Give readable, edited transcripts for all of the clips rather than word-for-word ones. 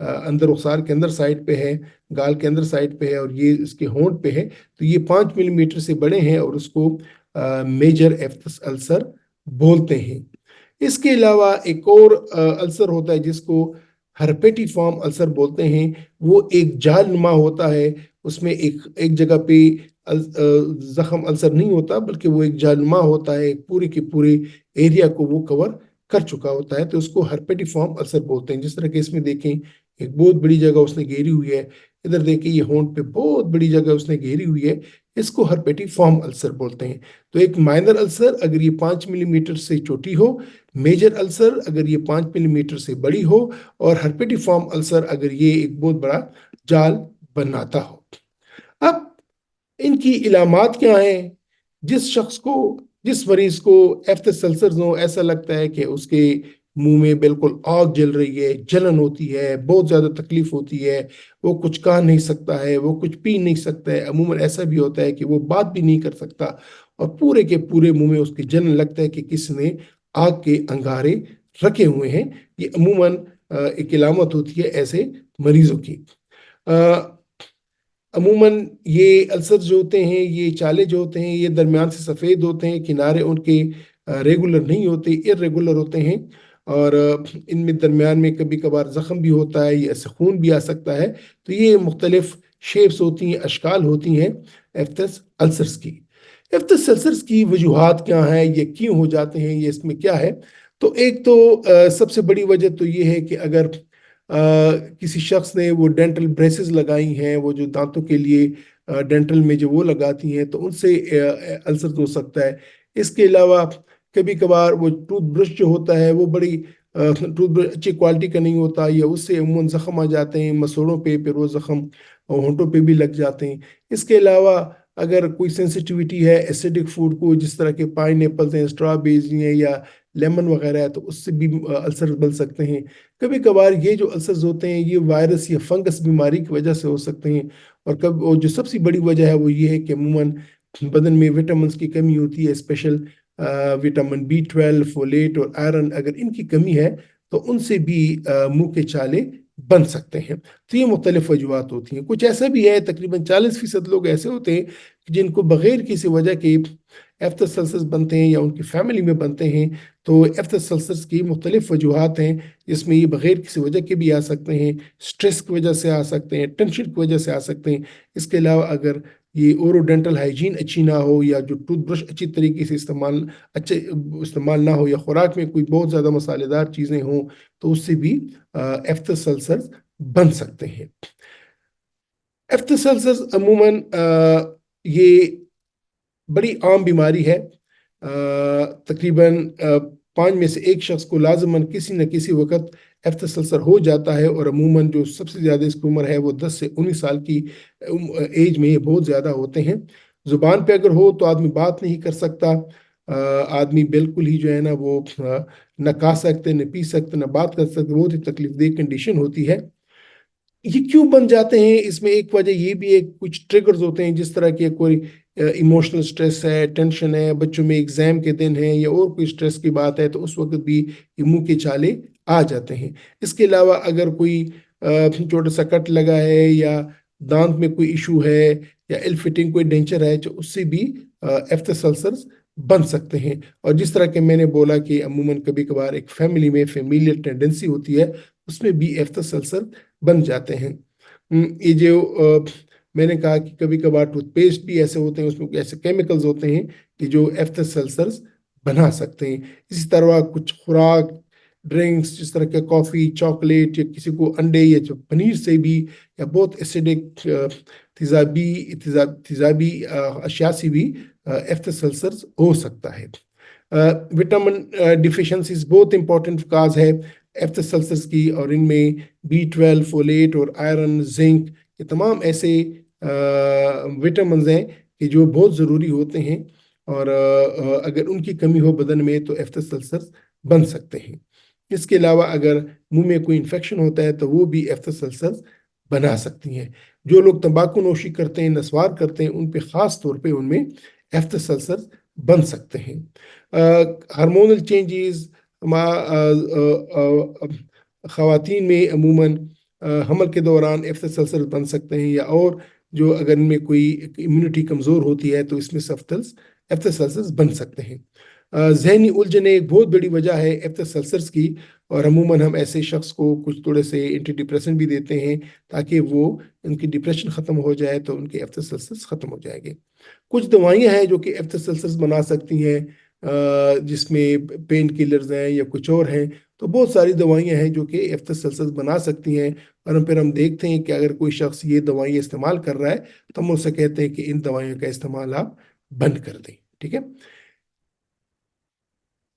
اندر رخسار کے اندر سائڈ پہ ہے، گال کے اندر سائڈ پہ ہے، اور یہ اس کے ہونٹ پہ ہے، تو یہ 5 ملی میٹر سے بڑے ہیں اور اس کو میجر ایفتس السر بولتے ہیں۔ اس کے علاوہ ایک اور السر ہوتا ہے جس کو ہرپیٹی فارم السر بولتے ہیں۔ وہ ایک جال نما ہوتا ہے، اس میں ایک جگہ پہ زخم السر نہیں ہوتا، بلکہ وہ ایک جال نما ہوتا ہے، پورے کے پورے ایریا کو وہ کور کر چکا ہوتا ہے، تو اس کو ہرپیٹی فارم السر بولتے ہیں۔ جس طرح کہ اس میں دیکھیں ایک بہت بڑی جگہ اس نے گھیری ہوئی ہے، ادھر دیکھیں یہ ہونٹ پہ بہت بڑی جگہ اس نے گھیری ہوئی ہے، اس کو ہرپیٹی فارم السر بولتے ہیں۔ تو ایک مائنر السر اگر یہ 5 ملی میٹر سے چھوٹی ہو، میجر السر اگر یہ 5 ملی میٹر سے بڑی ہو، اور ہرپیٹی فارم السر اگر یہ ایک بہت بڑا جال بناتا ہو۔ اب ان کی علامات کیا ہیں؟ جس شخص کو، جس مریض کو ایفتس السرز ہو، ایسا لگتا ہے کہ اس کے منہ میں بالکل آگ جل رہی ہے، جلن ہوتی ہے، بہت زیادہ تکلیف ہوتی ہے، وہ کچھ کہہ نہیں سکتا ہے، وہ کچھ پی نہیں سکتا ہے، عموماً ایسا بھی ہوتا ہے کہ وہ بات بھی نہیں کر سکتا، اور پورے کے پورے منہ میں اس کی جلن لگتا ہے کہ کس نے آگ کے انگارے رکھے ہوئے ہیں۔ یہ عموماً ایک علامت ہوتی ہے ایسے مریضوں کی۔ عموماً یہ السر جو ہوتے ہیں، یہ چالے جو ہوتے ہیں، یہ درمیان سے سفید ہوتے ہیں، کنارے ان کے ریگولر نہیں ہوتے، ارریگولر ہوتے ہیں، اور ان میں درمیان میں کبھی کبھار زخم بھی ہوتا ہے، یہ خون بھی آ سکتا ہے۔ تو یہ مختلف شیپس ہوتی ہیں، اشکال ہوتی ہیں ایفتس السرز کی۔ ایفتس السرز کی وجوہات کیا ہیں، یہ کیوں ہو جاتے ہیں، یہ اس میں کیا ہے؟ تو ایک تو سب سے بڑی وجہ تو یہ ہے کہ اگر کسی شخص نے وہ ڈینٹل بریسز لگائی ہیں، وہ جو دانتوں کے لیے ڈینٹل میں جو وہ لگاتی ہیں، تو ان سے السر ہو سکتا ہے۔ اس کے علاوہ کبھی کبھار وہ ٹوتھ برش جو ہوتا ہے وہ بڑی ٹوتھ برش اچھی کوالٹی کا نہیں ہوتا، یا اس سے عموماً زخم آ جاتے ہیں مسوڑوں پہ، پھر وہ زخم ہونٹوں پہ بھی لگ جاتے ہیں۔ اس کے علاوہ اگر کوئی سینسٹیوٹی ہے ایسیڈک فوڈ کو، جس طرح کے پائن ایپلز ہیں، اسٹرابیریز ہیں، یا لیمن وغیرہ ہے، تو اس سے بھی السر بن سکتے ہیں۔ کبھی کبھار یہ جو السرز ہوتے ہیں یہ وائرس یا فنگس بیماری کی وجہ سے ہو سکتے ہیں، اور جو سب سے بڑی وجہ ہے وہ یہ ہے کہ عموماً بدن میں وٹامنز کی کمی ہوتی ہے، اسپیشل وٹامن B12، فولیٹ اور آئرن، اگر ان کی کمی ہے تو ان سے بھی منہ کے چالے بن سکتے ہیں۔ تو یہ مختلف وجوہات ہوتی ہیں۔ کچھ ایسا بھی ہے، تقریباً 40% لوگ ایسے ہوتے ہیں جن کو بغیر کسی وجہ کے ایفتس السرز بنتے ہیں، یا ان کی فیملی میں بنتے ہیں۔ تو ایفتس السرز کی مختلف وجوہات ہیں، جس میں یہ بغیر کسی وجہ کے بھی آ سکتے ہیں، سٹریس کی وجہ سے آ سکتے ہیں، ٹینشن کی وجہ سے آ سکتے ہیں۔ اس کے علاوہ اگر یہ اورو ڈینٹل ہائیجین اچھی نہ ہو، یا جو ٹوتھ برش اچھی طریقے سے استعمال نہ ہو، یا خوراک میں کوئی بہت زیادہ مسالے دار چیزیں ہوں، تو اس سے بھی ایفتس السرز بن سکتے ہیں۔ ایفتس السرز عموماً یہ بڑی عام بیماری ہے۔ تقریباً 5 میں سے 1 شخص کو لازماً کسی نہ کسی وقت ایفتس السر ہو جاتا ہے، اور عموماً جو سب سے زیادہ اس کی عمر ہے وہ 10 سے 19 سال کی ایج میں یہ بہت زیادہ ہوتے ہیں۔ زبان پہ اگر ہو تو آدمی بات نہیں کر سکتا، آدمی بالکل ہی جو ہے نا وہ نہ کھا سکتے، نہ پی سکتے، نہ بات کر سکتے، بہت ہی تکلیف دہ کنڈیشن ہوتی ہے۔ یہ کیوں بن جاتے ہیں؟ اس میں ایک وجہ یہ بھی ہے، کچھ ٹریگرز ہوتے ہیں، جس طرح کہ کوئی ایموشنل سٹریس ہے، ٹینشن ہے، بچوں میں ایگزام کے دن ہے، یا اور کوئی سٹریس کی بات ہے، تو اس وقت بھی یہ منہ کے چالے آ جاتے ہیں۔ اس کے علاوہ اگر کوئی چھوٹا سا کٹ لگا ہے، یا دانت میں کوئی ایشو ہے، یا ایل فٹنگ کوئی ڈینچر ہے، تو اس سے بھی ایفتس السرز بن سکتے ہیں۔ اور جس طرح کہ میں نے بولا کہ عموماً کبھی کبھار ایک فیملی میں فیمیلیل ٹینڈنسی ہوتی ہے، اس میں بھی ایفتس السر بن جاتے ہیں۔ یہ جو میں نے کہا کہ کبھی کبھار ٹوتھ پیسٹ بھی ایسے ہوتے ہیں، اس میں ایسے کیمیکلز ہوتے ہیں کہ جو ایفتس السرز بنا سکتے ہیں۔ اسی طرح کچھ خوراک، ڈرنکس، جس طرح کے کافی، چاکلیٹ، یا کسی کو انڈے یا پنیر سے بھی، یا بہت ایسیڈک تیزابی اشیاء سے بھی ایفتس السرز ہو سکتا ہے۔ وٹامن ڈیفیشنسیز بہت امپورٹنٹ کاز ہے ایفتس السرز کی، اور ان میں B12، فولیٹ اور آئرن، زنک، یہ تمام ایسے وٹامنز ہیں کہ جو بہت ضروری ہوتے ہیں، اور اگر ان کی کمی ہو بدن میں تو ایفتس السرز بن سکتے ہیں۔ اس کے علاوہ اگر منہ میں کوئی انفیکشن ہوتا ہے تو وہ بھی ایفتس السرز بنا سکتی ہیں۔ جو لوگ تمباکو نوشی کرتے ہیں، نسوار کرتے ہیں، ان پہ خاص طور پہ ان میں ایفتس السرز بن سکتے ہیں۔ ہارمونل چینجز خواتین میں عموماً حمل کے دوران ایفتس السرز بن سکتے ہیں، یا اور جو اگر ان میں کوئی امیونٹی کمزور ہوتی ہے تو اس میں ایفتس السرز بن سکتے ہیں۔ ذہنی الجھن ایک بہت بڑی وجہ ہے ایفتس السرز کی، اور عموماً ہم ایسے شخص کو کچھ تھوڑے سے اینٹی ڈپریسنٹ بھی دیتے ہیں تاکہ وہ ان کی ڈپریشن ختم ہو جائے تو ان کے ایفتس السرز ختم ہو جائیں گے۔ کچھ دوائیاں ہیں جو کہ ایفتس السرز بنا سکتی ہیں، جس میں پین کلرز ہیں یا کچھ اور ہیں، تو بہت ساری دوائیاں ہیں جو کہ ایفتس السرز بنا سکتی ہیں، اور پھر ہم دیکھتے ہیں کہ اگر کوئی شخص یہ دوائیں استعمال کر رہا ہے تو ہم اسے کہتے ہیں کہ ان دوائیوں کا استعمال آپ بند کر دیں، ٹھیک ہے۔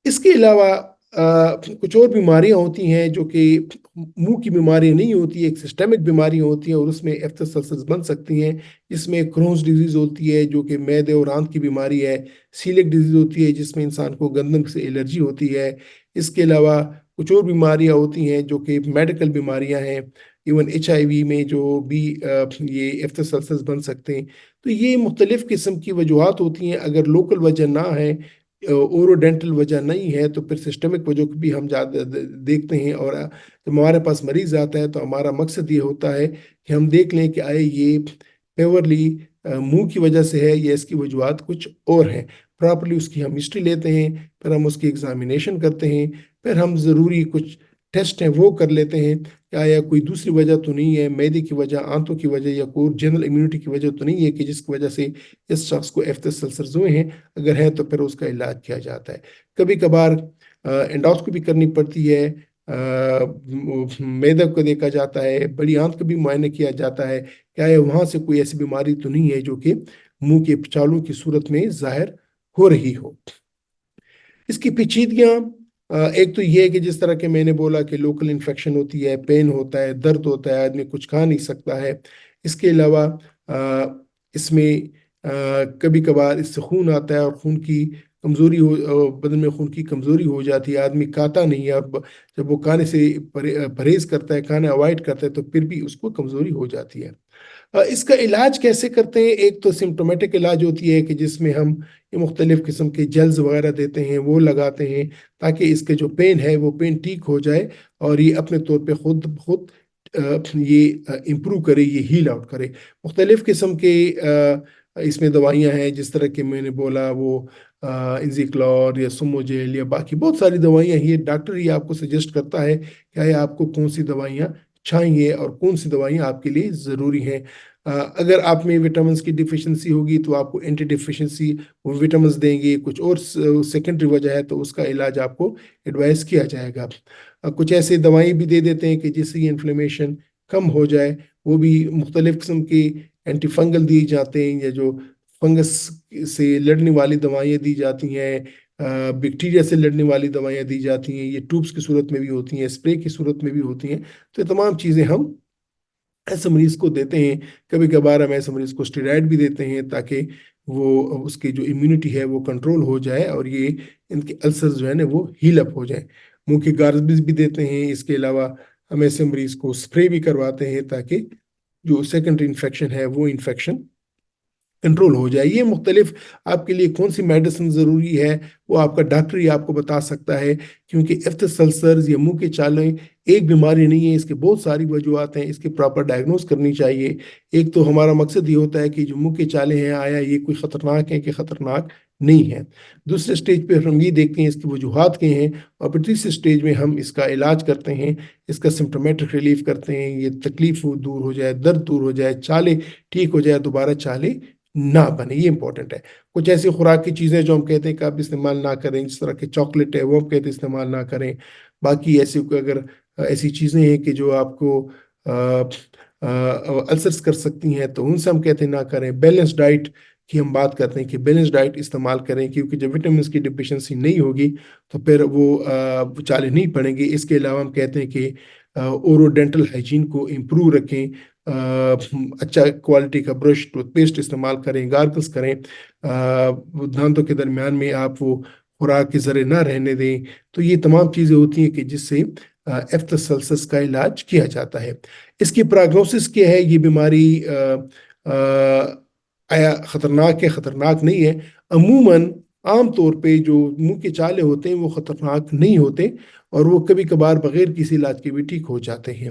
اس کے علاوہ کچھ اور بیماریاں ہوتی ہیں جو کہ منہ کی بیماری نہیں ہوتی، ایک سسٹمک بیماری ہوتی ہے، اور اس میں ایفتس السرز بن سکتی ہیں، جس میں کرونز ڈیزیز ہوتی ہے جو کہ معدے اور آنت کی بیماری ہے، سیلک ڈیزیز ہوتی ہے جس میں انسان کو گندم سے الرجی ہوتی ہے۔ اس کے علاوہ کچھ اور بیماریاں ہوتی ہیں جو کہ میڈیکل بیماریاں ہیں، ایون HIV میں جو بھی یہ ایفتس السرز بن سکتے ہیں۔ تو یہ مختلف قسم کی وجوہات ہوتی ہیں۔ اگر لوکل وجہ نہ ہے، اورو ڈینٹل وجہ نہیں ہے، تو پھر سسٹمک وجہ بھی ہم دیکھتے ہیں، اور جب ہمارے پاس مریض آتا ہے تو ہمارا مقصد یہ ہوتا ہے کہ ہم دیکھ لیں کہ آئے یہ پیورلی منہ کی وجہ سے ہے یا اس کی وجوہات کچھ اور ہیں۔ پراپرلی اس کی ہم ہسٹری لیتے ہیں، پھر ہم اس کی ایگزامینیشن کرتے ہیں، پھر ہم ضروری کچھ ٹیسٹ ہیں وہ کر لیتے ہیں کہ آیا کوئی دوسری وجہ تو نہیں ہے، معدے کی وجہ، آنتوں کی وجہ، یا کوئی جنرل امیونٹی کی وجہ تو نہیں ہے کہ جس کی وجہ سے اس شخص کو ایفتس السرز ہوئے ہیں۔ اگر ہے تو پھر اس کا علاج کیا جاتا ہے۔ کبھی کبھار انڈوسکوپی کرنی پڑتی ہے، معدے کو دیکھا جاتا ہے، بڑی آنت کا بھی معائنہ کیا جاتا ہے کہ آیا وہاں سے کوئی ایسی بیماری تو نہیں ہے جو کہ منہ کے چالوں کی صورت میں ظاہر ہو رہی ہو۔ اس کی پیچیدگیاں ایک تو یہ ہے کہ جس طرح کہ میں نے بولا کہ لوکل انفیکشن ہوتی ہے، پین ہوتا ہے، درد ہوتا ہے، آدمی کچھ کھا نہیں سکتا ہے۔ اس کے علاوہ اس میں کبھی کبھار اس سے خون آتا ہے، اور خون کی کمزوری بدن میں خون کی کمزوری ہو جاتی ہے، آدمی کھاتا نہیں ہے، اور جب وہ کھانے سے پرہیز کرتا ہے، کھانا اوائڈ کرتا ہے، تو پھر بھی اس کو کمزوری ہو جاتی ہے۔ اس کا علاج کیسے کرتے ہیں؟ ایک تو سمپٹومیٹک علاج ہوتی ہے کہ جس میں ہم یہ مختلف قسم کے جیلز وغیرہ دیتے ہیں، وہ لگاتے ہیں تاکہ اس کے جو پین ہے وہ پین ٹھیک ہو جائے، اور یہ اپنے طور پہ خود بخود یہ امپروو کرے، یہ ہیل آؤٹ کرے۔ مختلف قسم کے اس میں دوائیاں ہیں، جس طرح کہ میں نے بولا وہ انزیکلور یا سوموجیل یا باقی بہت ساری دوائیاں ہیں۔ یہ ڈاکٹر ہی آپ کو سجیسٹ کرتا ہے کہ آپ کو کون سی دوائیاں چاہیے اور کون سی دوائیاں آپ کے لیے ضروری ہیں۔ اگر آپ میں وٹامنس کی ڈیفیشنسی ہوگی تو آپ کو اینٹی ڈیفیشنسی وٹامنس دیں گے، کچھ اور سیکنڈری وجہ ہے تو اس کا علاج آپ کو ایڈوائز کیا جائے گا۔ کچھ ایسے دوائیں بھی دے دیتے ہیں کہ جس سے انفلیمیشن کم ہو جائے، وہ بھی مختلف قسم کی اینٹی فنگل دی جاتے ہیں، یا جو فنگس سے لڑنے والی دوائیں دی جاتی ہیں، بیکٹیریا سے لڑنے والی دوائیں دی جاتی ہیں، یہ ٹوبس کی صورت میں بھی ہوتی ہیں، اسپرے کی صورت میں بھی ہوتی ہیں۔ تو یہ تمام چیزیں ہم ایسے مریض کو دیتے ہیں۔ کبھی کبھار ہم ایسے مریض کو اسٹیرائڈ بھی دیتے ہیں تاکہ وہ اس کی جو امیونٹی ہے وہ کنٹرول ہو جائے، اور یہ ان کے السر جو ہے نا وہ ہیل اپ ہو جائیں۔ منہ کی گارگلز بھی دیتے ہیں۔ اس کے علاوہ ہم ایسے مریض کو اسپرے بھی کرواتے ہیں تاکہ جو سیکنڈری انفیکشن ہے وہ انفیکشن کنٹرول ہو جائے۔ یہ مختلف آپ کے لیے کون سی میڈیسن ضروری ہے وہ آپ کا ڈاکٹر ہی آپ کو بتا سکتا ہے، کیونکہ ایفتس السرز یا منہ کے چالیں ایک بیماری نہیں ہے، اس کے بہت ساری وجوہات ہیں، اس کی پراپر ڈائگنوز کرنی چاہیے۔ ایک تو ہمارا مقصد یہ ہوتا ہے کہ جو منہ کے چالے ہیں آیا یہ کوئی خطرناک ہے کہ خطرناک نہیں ہے۔ دوسرے سٹیج پہ ہم یہ دیکھتے ہیں اس کی وجوہات کیا ہیں، اور پھر تیسرے سٹیج میں ہم اس کا علاج کرتے ہیں، اس کا سمپٹومیٹک ریلیف کرتے ہیں، یہ تکلیف دور ہو جائے، درد دور ہو جائے، چالے ٹھیک ہو جائے، دوبارہ چالے نہ بنے۔ یہ امپورٹنٹ ہے۔ کچھ ایسی خوراک کی چیزیں جو ہم کہتے ہیں کہ آپ استعمال نہ کریں، جس طرح کہ چاکلیٹ ہے وہ ہم کہتے ہیں استعمال نہ کریں۔ باقی ایسی اگر ایسی چیزیں ہیں کہ جو آپ کو السرس کر سکتی ہیں تو ان سے ہم کہتے ہیں نہ کریں۔ بیلنس ڈائٹ کی ہم بات کرتے ہیں کہ بیلنس ڈائٹ استعمال کریں، کیونکہ جب وٹامنس کی ڈیفیشنسی نہیں ہوگی تو پھر وہ چالے نہیں پڑیں گے۔ اس کے علاوہ ہم کہتے ہیں کہ اورو ڈینٹل ہائیجین کو امپروو رکھیں، اچھا کوالٹی کا برش ٹوتھ پیسٹ استعمال کریں، گارگلس کریں، دانتوں کے درمیان میں آپ وہ خوراک کے ذرے نہ رہنے دیں۔ تو یہ تمام چیزیں ہوتی ہیں کہ جس سے ایفتس السرز کا علاج کیا جاتا ہے۔ اس کی پراگنوسس کیا ہے؟ یہ بیماری آیا خطرناک ہے خطرناک نہیں ہے؟ عموماً عام طور پہ جو منہ کے چالے ہوتے ہیں وہ خطرناک نہیں ہوتے، اور وہ کبھی کبھار بغیر کسی علاج کے بھی ٹھیک ہو جاتے ہیں۔